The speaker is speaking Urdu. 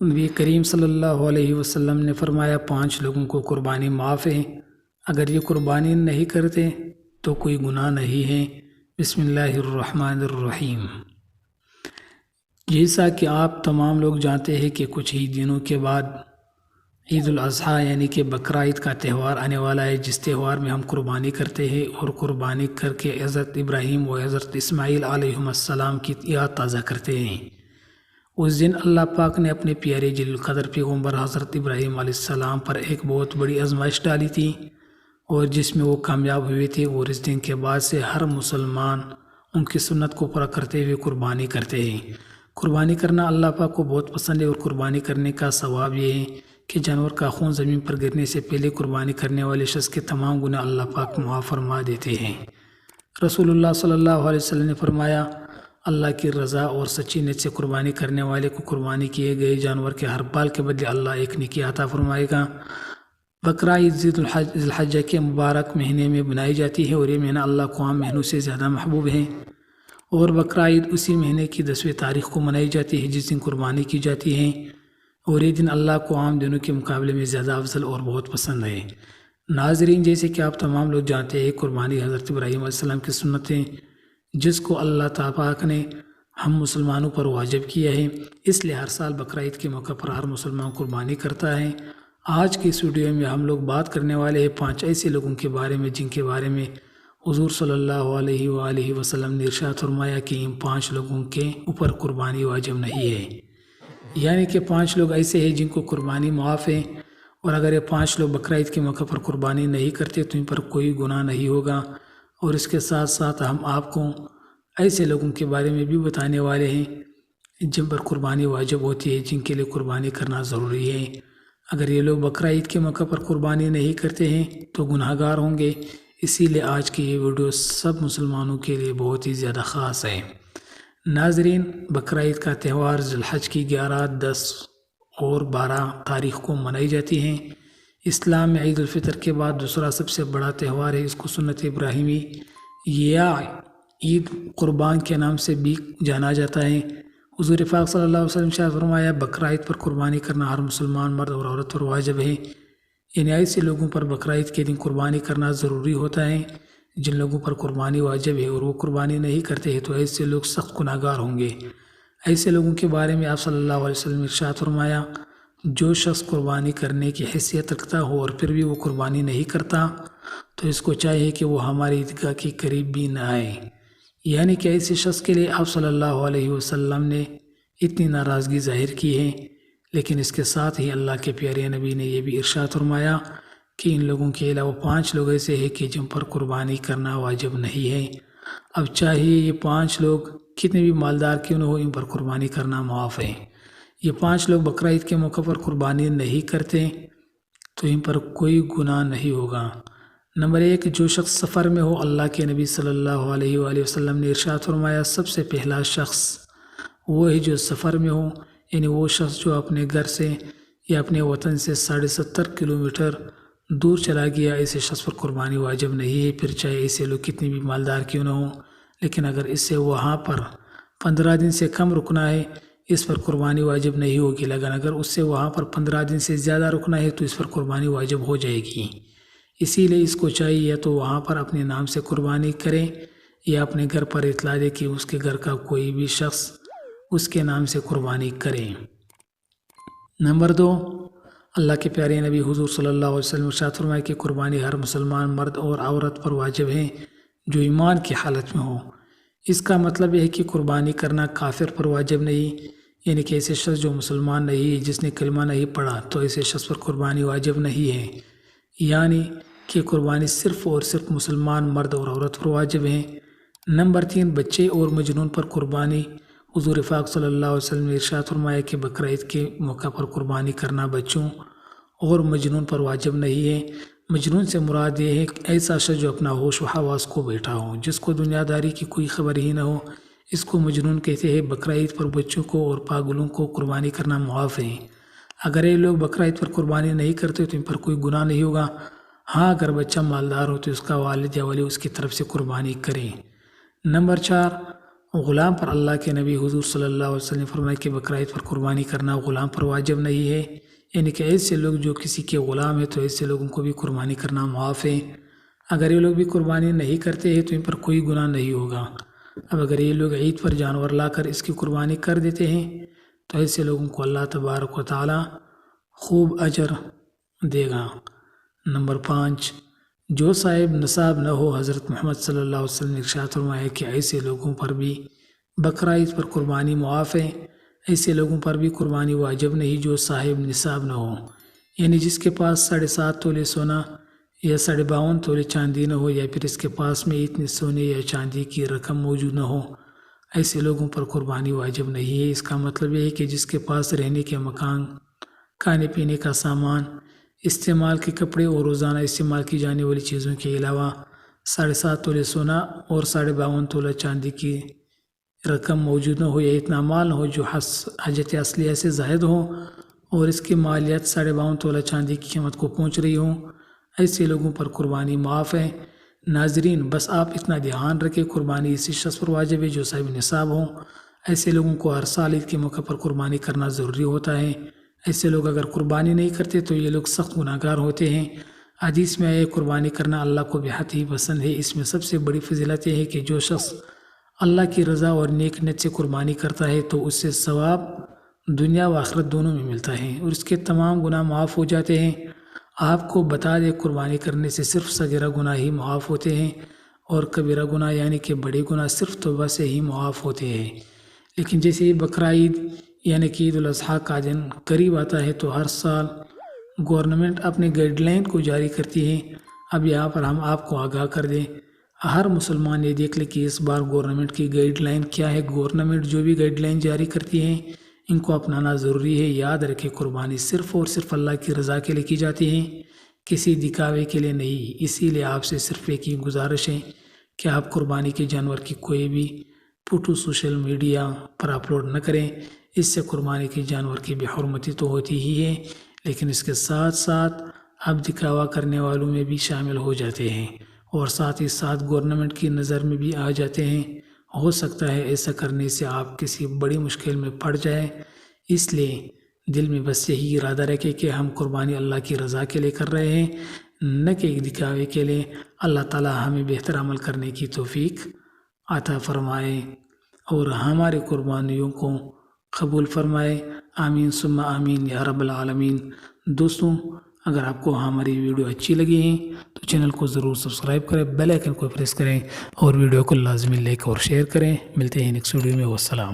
نبی کریم صلی اللہ علیہ وسلم نے فرمایا 5 لوگوں کو قربانی معاف ہے، اگر یہ قربانی نہیں کرتے تو کوئی گناہ نہیں ہے۔ بسم اللہ الرحمن الرحیم۔ جیسا کہ آپ تمام لوگ جانتے ہیں کہ کچھ ہی دنوں کے بعد عید الاضحیٰ یعنی کہ بقرہ عید کا تہوار آنے والا ہے، جس تہوار میں ہم قربانی کرتے ہیں اور قربانی کر کے حضرت ابراہیم و حضرت اسماعیل علیہ السلام کی یاد تازہ کرتے ہیں۔ اس دن اللہ پاک نے اپنے پیارے جلیل القدر پیغمبر حضرت ابراہیم علیہ السلام پر ایک بہت بڑی آزمائش ڈالی تھی اور جس میں وہ کامیاب ہوئے تھے، اور اس دن کے بعد سے ہر مسلمان ان کی سنت کو پورا کرتے ہوئے قربانی کرتے ہیں۔ قربانی کرنا اللہ پاک کو بہت پسند ہے، اور قربانی کرنے کا ثواب یہ ہے کہ جانور کا خون زمین پر گرنے سے پہلے قربانی کرنے والے شخص کے تمام گناہ اللہ پاک معاف فرما دیتے ہیں۔ رسول اللہ صلی اللہ علیہ وسلم نے فرمایا، اللہ کی رضا اور سچی نیت سے قربانی کرنے والے کو قربانی کیے گئے جانور کے ہر بال کے بدلے اللہ ایک نیکی عطا فرمائے گا۔ بقرہ عید ذی الحجہ کے مبارک مہینے میں بنائی جاتی ہے، اور یہ مہینہ اللہ کو عام مہینوں سے زیادہ محبوب ہے، اور بقرہ عید اسی مہینے کی 10ویں تاریخ کو منائی جاتی ہے جس دن قربانی کی جاتی ہے، اور یہ دن اللہ کو عام دنوں کے مقابلے میں زیادہ افضل اور بہت پسند ہے۔ ناظرین، جیسے کہ آپ تمام لوگ جانتے ہیں، قربانی حضرت ابراہیم علیہ السلام کی سنت ہے جس کو اللہ تعالیٰ نے ہم مسلمانوں پر واجب کیا ہے، اس لیے ہر سال بقرہ عید کے موقع پر ہر مسلمان قربانی کرتا ہے۔ آج کی اس ویڈیو میں ہم لوگ بات کرنے والے ہیں 5 ایسے لوگوں کے بارے میں جن کے بارے میں حضور صلی اللہ علیہ وآلہ وسلم نے ارشاد فرمایا کہ ان 5 لوگوں کے اوپر قربانی واجب نہیں ہے، یعنی کہ 5 لوگ ایسے ہیں جن کو قربانی معاف ہے، اور اگر یہ 5 لوگ بقرہ عید کے موقع پر قربانی نہیں کرتے تو ان پر کوئی گناہ نہیں ہوگا۔ اور اس کے ساتھ ساتھ ہم آپ کو ایسے لوگوں کے بارے میں بھی بتانے والے ہیں جن پر قربانی واجب ہوتی ہے، جن کے لیے قربانی کرنا ضروری ہے۔ اگر یہ لوگ بقرہ عید کے موقع پر قربانی نہیں کرتے ہیں تو گناہ گار ہوں گے، اسی لیے آج کی یہ ویڈیو سب مسلمانوں کے لیے بہت ہی زیادہ خاص ہے۔ ناظرین، بقرہ عید کا تہوار ذی الحجہ کی 11، 10 اور 12 تاریخ کو منائی جاتی ہے۔ اسلام میں عید الفطر کے بعد دوسرا سب سے بڑا تہوار ہے، اس کو سنت ابراہیمی یا عید قربان کے نام سے بھی جانا جاتا ہے۔ حضور پاک صلی اللہ علیہ وسلم نے فرمایا، بقرہ عید پر قربانی کرنا ہر مسلمان مرد اور عورت پر واجب ہے، یعنی ایسے لوگوں پر بقرہ عید کے دن قربانی کرنا ضروری ہوتا ہے جن لوگوں پر قربانی واجب ہے اور وہ قربانی نہیں کرتے ہیں، تو ایسے لوگ سخت گناہ گار ہوں گے۔ ایسے لوگوں کے بارے میں آپ صلی اللہ علیہ وسلم نے ارشاد فرمایا، جو شخص قربانی کرنے کی حیثیت رکھتا ہو اور پھر بھی وہ قربانی نہیں کرتا تو اس کو چاہیے کہ وہ ہماری عیدگاہ کے قریب بھی نہ آئے، یعنی کہ ایسے شخص کے لیے آپ صلی اللہ علیہ وسلم نے اتنی ناراضگی ظاہر کی ہے، لیکن اس کے ساتھ ہی اللہ کے پیارے نبی نے یہ بھی ارشاد فرمایا کہ ان لوگوں کے علاوہ 5 لوگ ایسے ہیں کہ جن پر قربانی کرنا واجب نہیں ہے۔ اب چاہیے یہ 5 لوگ کتنے بھی مالدار کیوں نہ ہو، ان پر قربانی کرنا معاف ہے۔ یہ 5 لوگ بقرہ عید کے موقع پر قربانی نہیں کرتے تو ان پر کوئی گناہ نہیں ہوگا۔ نمبر 1، جو شخص سفر میں ہو، اللہ کے نبی صلی اللہ علیہ وآلہ وسلم نے ارشاد فرمایا، سب سے پہلا شخص وہ ہے جو سفر میں ہو، یعنی وہ شخص جو اپنے گھر سے یا اپنے وطن سے 70.5 کلومیٹر دور چلا گیا، ایسے شخص پر قربانی واجب نہیں ہے، پھر چاہے ایسے لوگ کتنی بھی مالدار کیوں نہ ہوں۔ لیکن اگر اس سے وہاں پر 15 دن سے کم رکنا ہے، اس پر قربانی واجب نہیں ہوگی، لیکن اگر اس سے وہاں پر 15 دن سے زیادہ رکنا ہے تو اس پر قربانی واجب ہو جائے گی۔ اسی لیے اس کو چاہیے یا تو وہاں پر اپنے نام سے قربانی کرے یا اپنے گھر پر اطلاع دے کہ اس کے گھر کا کوئی بھی شخص اس کے نام سے قربانی کرے۔ نمبر 2، اللہ کے پیارے نبی حضور صلی اللہ علیہ وسلم ارشاد فرمایا کہ قربانی ہر مسلمان مرد اور عورت پر واجب ہے جو ایمان کی حالت میں ہو۔ اس کا مطلب یہ ہے کہ قربانی کرنا کافر پر واجب نہیں، یعنی کہ ایسے شخص جو مسلمان نہیں ہے، جس نے کلمہ نہیں پڑھا، تو ایسے شخص پر قربانی واجب نہیں ہے، یعنی کہ قربانی صرف اور صرف مسلمان مرد اور عورت پر واجب ہے۔ نمبر 3، بچے اور مجنون پر قربانی۔ حضور پاک صلی اللہ علیہ وسلم نے ارشاد فرمایا کہ بقرہ عید کے موقع پر قربانی کرنا بچوں اور مجنون پر واجب نہیں ہے۔ مجنون سے مراد یہ ہے کہ ایسا شخص جو اپنا ہوش و حواس کو بیٹھا ہو، جس کو دنیا داری کی کوئی خبر ہی نہ ہو، اس کو مجنون کہتے ہیں۔ بقرہ عید پر بچوں کو اور پاگلوں کو قربانی کرنا معاف ہے۔ اگر یہ لوگ بقرہ عید پر قربانی نہیں کرتے تو ان پر کوئی گناہ نہیں ہوگا۔ ہاں، اگر بچہ مالدار ہو تو اس کا والد یا ولی اس کی طرف سے قربانی کریں۔ نمبر 4، غلام پر اللہ کے نبی حضور صلی اللہ علیہ وسلم نے فرمایا کہ بقرہ عید پر قربانی کرنا غلام پر واجب نہیں ہے، یعنی کہ ایسے لوگ جو کسی کے غلام ہیں تو ایسے لوگوں کو بھی قربانی کرنا معاف ہے۔ اگر یہ لوگ بھی قربانی نہیں کرتے ہیں تو ان پر کوئی گناہ نہیں ہوگا۔ اب اگر یہ لوگ عید پر جانور لا کر اس کی قربانی کر دیتے ہیں تو ایسے لوگوں کو اللہ تبارک و تعالی خوب اجر دے گا۔ نمبر 5، جو صاحب نصاب نہ ہو، حضرت محمد صلی اللہ علیہ وسلم نے ارشاد فرمایا کہ ایسے لوگوں پر بھی بقرہ عید پر قربانی معاف ہے، ایسے لوگوں پر بھی قربانی واجب نہیں جو صاحب نصاب نہ ہو، یعنی جس کے پاس 7.5 تولے سونا یا 52.5 تولے چاندی نہ ہو، یا پھر اس کے پاس میں اتنے سونے یا چاندی کی رقم موجود نہ ہو، ایسے لوگوں پر قربانی واجب نہیں ہے۔ اس کا مطلب یہ ہے کہ جس کے پاس رہنے کے مکان، کھانے پینے کا سامان، استعمال کے کپڑے اور روزانہ استعمال کی جانے والی چیزوں کے علاوہ 7.5 تولے سونا اور 52.5 تولہ چاندی کی رقم موجود نہ ہو، یا اتنا مال نہ ہو جو حاجت اصلیہ سے زائد ہو اور اس کی مالیت 52.5 تولہ چاندی کی قیمت کو پہنچ رہی ہو، ایسے لوگوں پر قربانی معاف ہے۔ ناظرین، بس آپ اتنا دھیان رکھیں، قربانی اسی شخص پر واجب ہے جو صاحب نصاب ہوں۔ ایسے لوگوں کو ہر سال عید کے موقع پر قربانی کرنا ضروری ہوتا ہے۔ ایسے لوگ اگر قربانی نہیں کرتے تو یہ لوگ سخت گناہگار ہوتے ہیں۔ حدیث میں آئے قربانی کرنا اللہ کو بہت ہی پسند ہے۔ اس میں سب سے بڑی فضیلت یہ ہے کہ جو شخص اللہ کی رضا اور نیک نیت سے قربانی کرتا ہے تو اس سے ثواب دنیا و آخرت دونوں میں ملتا ہے اور اس کے تمام گناہ معاف ہو جاتے ہیں۔ آپ کو بتا دے، قربانی کرنے سے صرف صغیرہ گناہ ہی معاف ہوتے ہیں اور کبیرہ گناہ یعنی کہ بڑے گناہ صرف توبہ سے ہی معاف ہوتے ہیں۔ لیکن جیسے بقرہ عید یعنی کہ عید الاضحیٰ کا دن قریب آتا ہے تو ہر سال گورنمنٹ اپنے گائیڈ لائن کو جاری کرتی ہے۔ اب یہاں پر ہم آپ کو آگاہ کر دیں، ہر مسلمان یہ دیکھ لے کہ اس بار گورنمنٹ کی گائیڈ لائن کیا ہے۔ گورنمنٹ جو بھی گائیڈ لائن جاری کرتی ہیں ان کو اپنانا ضروری ہے۔ یاد رکھیں، قربانی صرف اور صرف اللہ کی رضا کے لیے کی جاتی ہے، کسی دکھاوے کے لیے نہیں۔ اسی لیے آپ سے صرف ایک ہی گزارش ہے کہ آپ قربانی کے جانور کی کوئی بھی فوٹو سوشل میڈیا پر اپلوڈ نہ کریں۔ اس سے قربانی کے جانور کی بے حرمتی تو ہوتی ہی ہے، لیکن اس کے ساتھ ساتھ اب دکھاوا کرنے والوں میں بھی شامل ہو جاتے ہیں اور ساتھ ہی ساتھ گورنمنٹ کی نظر میں بھی آ جاتے ہیں۔ ہو سکتا ہے ایسا کرنے سے آپ کسی بڑی مشکل میں پڑ جائیں۔ اس لیے دل میں بس یہی ارادہ رکھے کہ ہم قربانی اللہ کی رضا کے لیے کر رہے ہیں، نہ کہ ایک دکھاوے کے لیے۔ اللہ تعالی ہمیں بہتر عمل کرنے کی توفیق عطا فرمائے اور ہماری قربانیوں کو قبول فرمائے۔ آمین ثم آمین یا رب العالمین۔ دوستوں، اگر آپ کو ہماری ویڈیو اچھی لگی ہے تو چینل کو ضرور سبسکرائب کریں، بیل آئیکن کو پریس کریں اور ویڈیو کو لازمی لائک اور شیئر کریں۔ ملتے ہیں نیکسٹ ویڈیو میں۔ والسلام۔